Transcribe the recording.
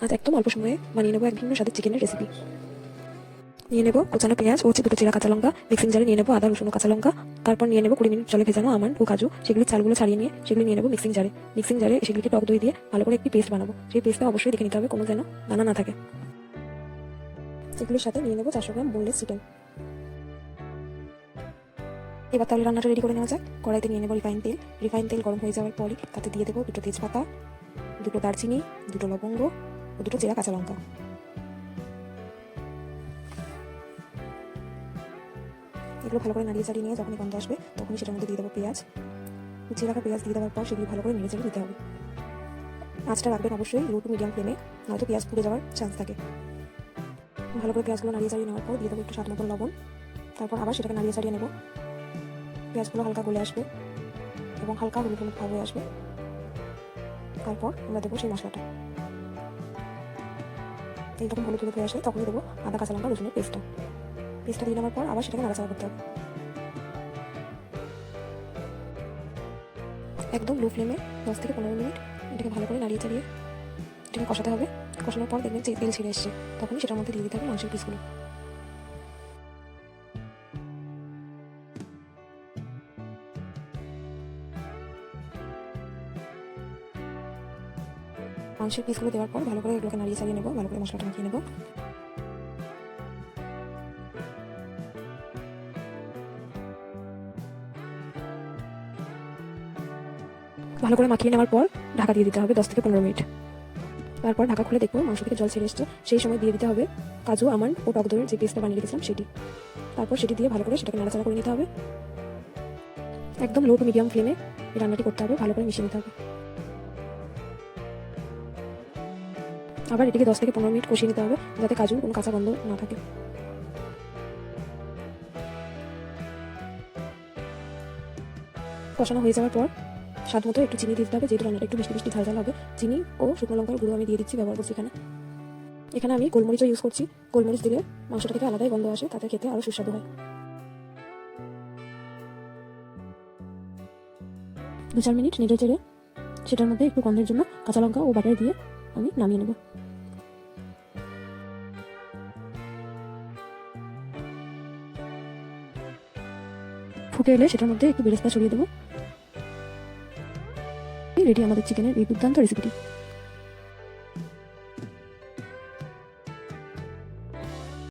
আজ একদম অল্প সময়ে বানিয়ে নেবো এক ভিন্ন স্বাদের চিকেনের রেসিপি। নিয়ে নেবো কোচানো পেঁয়াজ ও দুটো চেরা কাঁচা লঙ্কা। মিক্সিং জারে নিয়ে নেবো আদা রসুন ও কাঁচা লঙ্কা। তারপর নিয়ে নেবো 20 মিনিট জলে ভেজানো আমন্ড ও কাজু। সেগুলি চালগুলো ছাড়িয়ে নিয়ে সেগুলি নিয়ে নেবো মিক্সিং জারে সেগুলিকে টক দই দিয়ে ভালো করে একটি পেস্ট বানাবো। সেই পেস্টটা অবশ্যই দেখে নিতে হবে কোনো যেন দানা না থাকে। এগুলির সাথে নিয়ে নেবো 400 গ্রাম বোনলেস চিকেন। এবার তাহলে রান্নাটা রেডি করে নেওয়া যাক। কড়াইতে নিয়ে নেবো রিফাইন তেল গরম হয়ে যাওয়ার পরই তাতে দিয়ে দেবো দুটো তেজপাতা, দুটো দারচিনি, দুটো লবঙ্গ ও দুটো চেরা কাঁচা লঙ্কা। এগুলো ভালো করে নাড়িয়ে চাড়িয়ে নিয়ে যখনই গন্ধ আসবে তখনই সেটার মধ্যে দিয়ে দেবো পেঁয়াজ। কুচিয়ে রাখা পেঁয়াজ দিয়ে দেওয়ার পর সেগুলি ভালো করে নেড়ে চেড়ে দিতে হবে। আঁচটা রাখবেন অবশ্যই লো টু মিডিয়াম ফ্লেমে, নয়তো পেঁয়াজ পুড়ে যাওয়ার চান্স থাকে। ভালো করে পেঁয়াজগুলো নাড়িয়ে চাড়িয়ে নেওয়ার পর দিয়ে দেবো একটু স্বাদ মতো লবণ। তারপর আবার সেটাকে নাড়িয়ে চাড়িয়ে নেবো। পেঁয়াজগুলো হালকা গলে আসবে এবং হালকা হলুদ হলুদ ভাব হয়ে আসবে। তারপর আমরা দেবো সেই মশলাটা। এইরকম হলুদ হলুদ হয়ে আসলে তখনই দেবো আদা কাঁচা লঙ্কা রসুনের পেস্টটা দিয়ে নেওয়ার পর আবার সেটাকে নাড়াচাড়া করতে হবে। একদম লো ফ্লেমে 10 থেকে 15 মিনিট এটাকে ভালো করে নাড়িয়ে চাড়িয়ে এটাকে কষাতে হবে। কষানোর পর দেখবেন যে তেল ছেড়ে এসছে, তখনই সেটার মধ্যে দিয়ে দিতে হবে মাংসের পিসগুলো। মাংসের পিসগুলো দেওয়ার পর ভালো করে এগুলোকে নাড়িয়ে চাড়িয়ে নেবো, ভালো করে মশলাটা মাখিয়ে নেবো। ভালো করে মাখিয়ে নেওয়ার পর ঢাকা দিয়ে দিতে হবে 10 থেকে 15 মিনিট। তারপর ঢাকা খুলে দেখবো মাংস থেকে জল ছেড়ে এসছে। সেই সময় দিয়ে দিতে হবে কাজু, আমন্ড ও টক দইয়ের যে পেস্টটা বানিয়ে রেখেছিলাম সেটি। তারপর সেটি দিয়ে ভালো করে সেটাকে নাড়াচাড়া করে নিতে হবে। একদম লো টু মিডিয়াম ফ্লেমে এই রান্নাটি করতে হবে, ভালো করে মিশিয়ে নিতে হবে। আবার এটিকে 10 থেকে 15 মিনিট কষিয়ে নিতে হবে যাতে কাজুর কোনো কাঁচা গন্ধ না থাকে। কষানো হয়ে যাওয়ার পর স্বাদ মতো একটু চিনি দিতে হবে, যেহেতু রান্নাটা একটু মিষ্টি মিষ্টি ঝাল ঝাল হবে। চিনি ও শুকনো লঙ্কার গুঁড়ো আমি দিয়ে দিচ্ছি, ব্যবহার করছি এখানে আমি গোলমরিচও ইউজ করছি। গোলমরিচ দিলে মাংসটা থেকে আলাদাই গন্ধ আসে, তাতে খেতে আরও সুস্বাদু হয়। 2-4 মিনিট নেড়ে চেড়ে সেটার মধ্যে একটু গন্ধের জন্য কাঁচা লঙ্কা ও বাটার দিয়ে আমি নামিয়ে নেব। ফুটে এলে সেটার মধ্যে একটু বেরেস্তা ছড়িয়ে দেবো। রেডি আমাদের চিকেনের এই দুর্দান্ত রেসিপিটি।